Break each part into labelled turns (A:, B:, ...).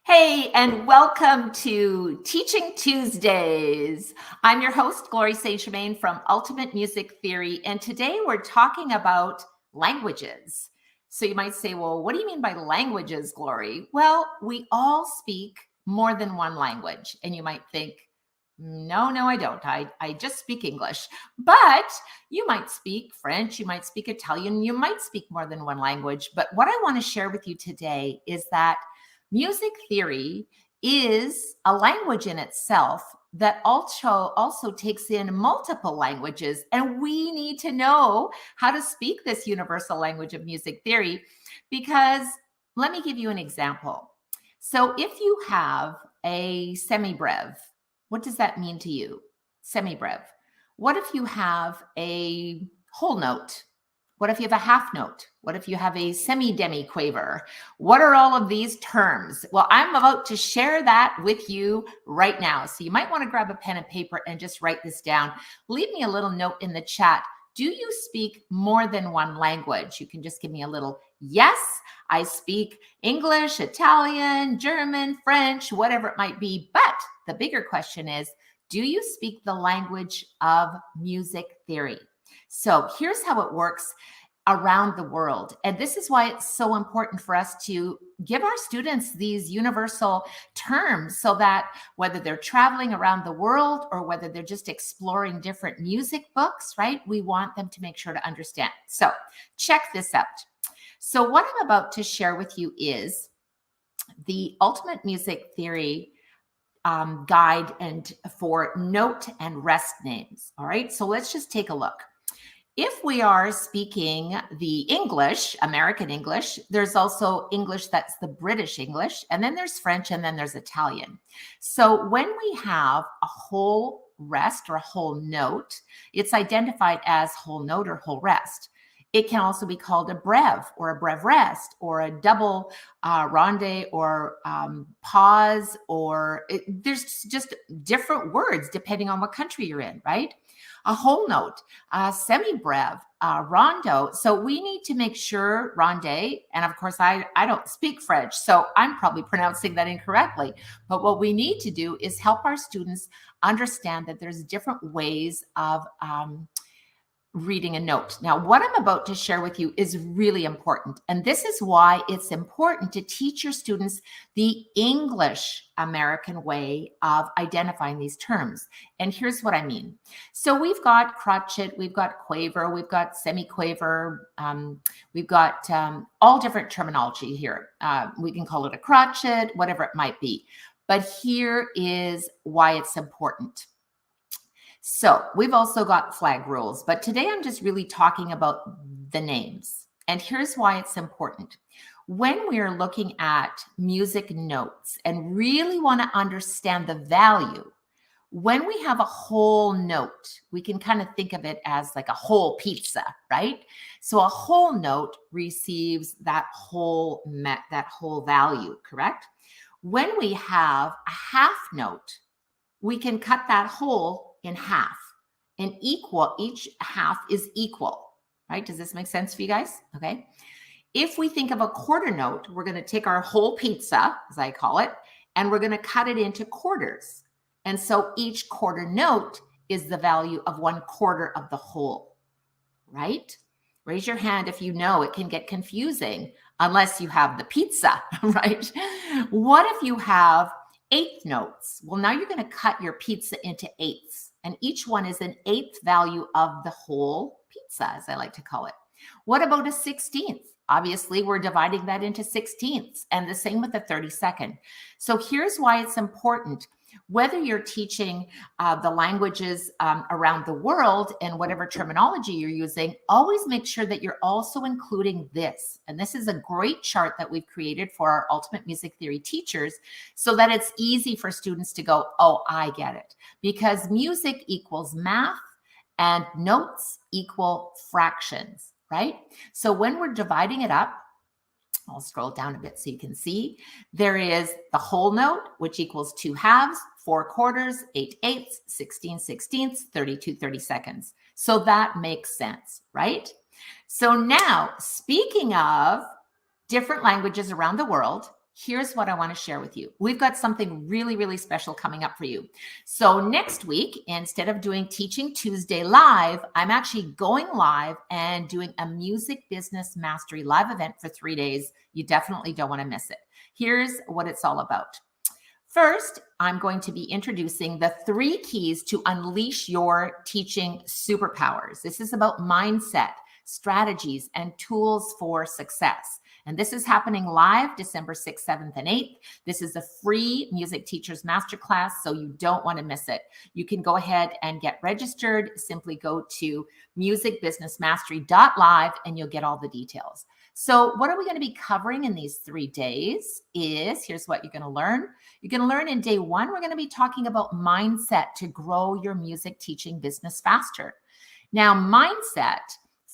A: Hey, and welcome to Teaching Tuesdays. I'm your host, Glory Germain from Ultimate Music Theory, and today we're talking about languages. So you might say, well, what do you mean by languages, Glory? Well, we all speak more than one language, and you might think, no, I don't. I just speak English. But you might speak French, you might speak Italian, you might speak more than one language. But what I want to share with you today is that music theory is a language in itself that also takes in multiple languages. And we need to know how to speak this universal language of music theory because let me give you an example. So if you have a semibrev, what does that mean to you? Semibrev. What if you have a whole note? What if you have a half note? What if you have a semi-demi quaver? What are all of these terms? Well, I'm about to share that with you right now. So you might want to grab a pen and paper and just write this down. Leave me a little note in the chat. Do you speak more than one language? You can just give me a little yes. I speak English, Italian, German, French, whatever it might be. But the bigger question is, do you speak the language of music theory? So here's how it works around the world. And this is why it's so important for us to give our students these universal terms so that whether they're traveling around the world or whether they're just exploring different music books, right? We want them to make sure to understand. So check this out. So what I'm about to share with you is the Ultimate Music Theory guide and for note and rest names. All right, so let's just take a look. If we are speaking the English, American English, there's also English that's the British English, and then there's French, and then there's Italian. So when we have a whole rest or a whole note, it's identified as whole note or whole rest. It can also be called a brev or a brev rest or a double ronde or pause, or there's just different words depending on what country you're in, right? A whole note, a semi-brev, rondo. So we need to make sure ronde, and of course I don't speak French, so I'm probably pronouncing that incorrectly. But what we need to do is help our students understand that there's different ways of reading a note. Now, what I'm about to share with you is really important. And this is why it's important to teach your students the English American way of identifying these terms. And here's what I mean. So we've got crotchet, we've got quaver, we've got semi-quaver, we've got all different terminology here. We can call it a crotchet, whatever it might be. But here is why it's important. So we've also got flag rules, but today I'm just really talking about the names. And here's why it's important. When we're looking at music notes and really want to understand the value, when we have a whole note, we can kind of think of it as like a whole pizza, right? So a whole note receives that whole value, correct? When we have a half note, we can cut that whole in half, and each half is equal, right? Does this make sense for you guys? Okay. If we think of a quarter note, we're going to take our whole pizza, as I call it, and we're going to cut it into quarters. And so each quarter note is the value of 1/4 of the whole, right? Raise your hand if you know it can get confusing unless you have the pizza, right? What if you have eighth notes? Well, now you're going to cut your pizza into eighths, and each one is an eighth value of the whole pizza, as I like to call it. What about a 16th? Obviously, we're dividing that into 16ths, and the same with the 32nd. So here's why it's important. Whether you're teaching the languages around the world and whatever terminology you're using, always make sure that you're also including this. And this is a great chart that we've created for our Ultimate Music Theory teachers so that it's easy for students to go, oh, I get it. Because music equals math and notes equal fractions, right? So when we're dividing it up, I'll scroll down a bit so you can see. There is the whole note, which equals 2 halves, 4 quarters, 8 eighths, 16 sixteenths, 32 32nds. So that makes sense, right? So now, speaking of different languages around the world, here's what I want to share with you. We've got something really, really special coming up for you. So next week, instead of doing Teaching Tuesday live, I'm actually going live and doing a Music Business Mastery live event for 3 days. You definitely don't want to miss it. Here's what it's all about. First, I'm going to be introducing the 3 keys to unleash your teaching superpowers. This is about mindset, strategies, and tools for success. And this is happening live December 6th, 7th, and 8th. This is a free music teachers masterclass, so you don't want to miss it. You can go ahead and get registered. Simply go to musicbusinessmastery.live and you'll get all the details. So what are we going to be covering in these 3 days here's what you're going to learn. You're going to learn in day 1, we're going to be talking about mindset to grow your music teaching business faster. Now, mindset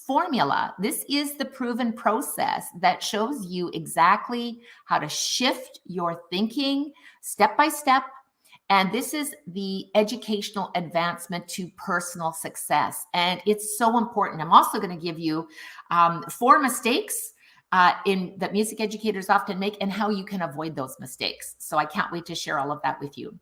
A: formula, this is the proven process that shows you exactly how to shift your thinking step by step. And this is the educational advancement to personal success. And it's so important. I'm also going to give you 4 mistakes that music educators often make and how you can avoid those mistakes. So I can't wait to share all of that with you.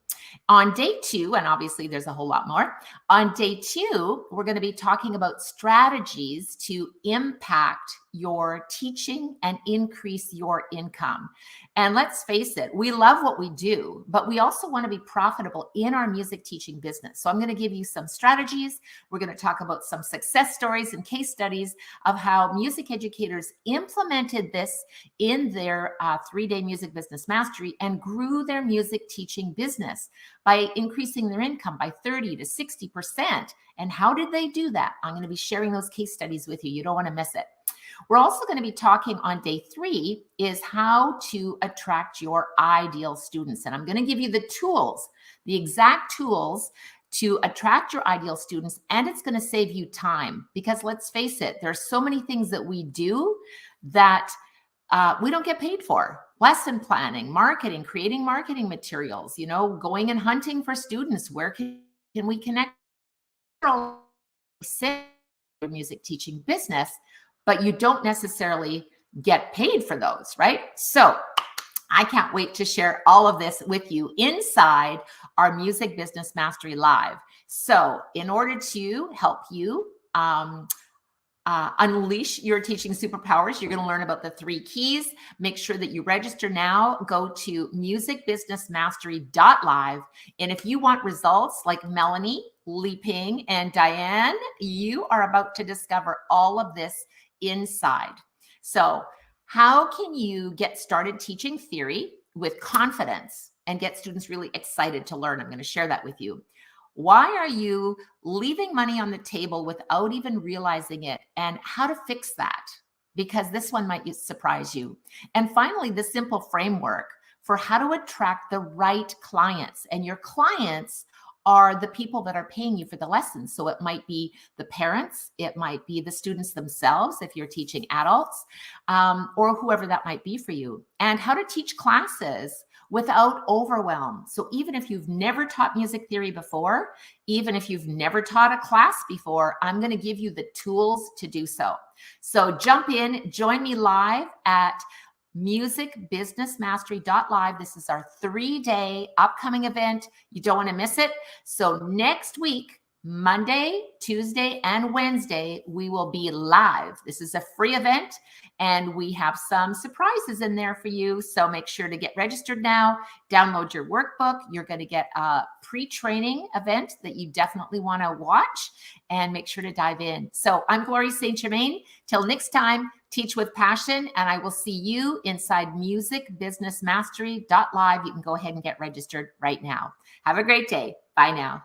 A: On day 2, and obviously there's a whole lot more, on day 2, we're going to be talking about strategies to impact your teaching and increase your income. And let's face it, we love what we do, but we also want to be profitable in our music teaching business. So I'm going to give you some strategies. We're going to talk about some success stories and case studies of how music educators implemented this in their 3-day music business mastery and grew their music teaching business by increasing their income by 30 to 60%. And how did they do that? I'm going to be sharing those case studies with you. You don't want to miss it. We're also going to be talking on day 3 is how to attract your ideal students. And I'm going to give you the tools, the exact tools to attract your ideal students. And it's going to save you time because let's face it, there's so many things that we do that we don't get paid for. Lesson planning, marketing, creating marketing materials, going and hunting for students. Where can we connect your music teaching business? But you don't necessarily get paid for those, right? So I can't wait to share all of this with you inside our Music Business Mastery Live. So in order to help you unleash your teaching superpowers, you're going to learn about the 3 keys. Make sure that you register now. Go to musicbusinessmastery.live. And if you want results like Melanie, Li Ping, and Diane, you are about to discover all of this inside. So how can you get started teaching theory with confidence and get students really excited to learn? I'm going to share that with you. Why are you leaving money on the table without even realizing it, and how to fix that? Because this one might surprise you. And finally, the simple framework for how to attract the right clients. And your clients are the people that are paying you for the lessons. So it might be the parents, it might be the students themselves if you're teaching adults, or whoever that might be for you. And how to teach classes without overwhelm. So even if you've never taught music theory before, even if you've never taught a class before, I'm going to give you the tools to do so. So jump in, join me live at musicbusinessmastery.live. This is our 3-day upcoming event. You don't want to miss it. So next week, Monday, Tuesday, and Wednesday, we will be live. This is a free event, and we have some surprises in there for you. So make sure to get registered now. Download your workbook. You're going to get a pre-training event that you definitely want to watch, and make sure to dive in. So I'm Glory St. Germain. Till next time, teach with passion, and I will see you inside musicbusinessmastery.live. You can go ahead and get registered right now. Have a great day. Bye now.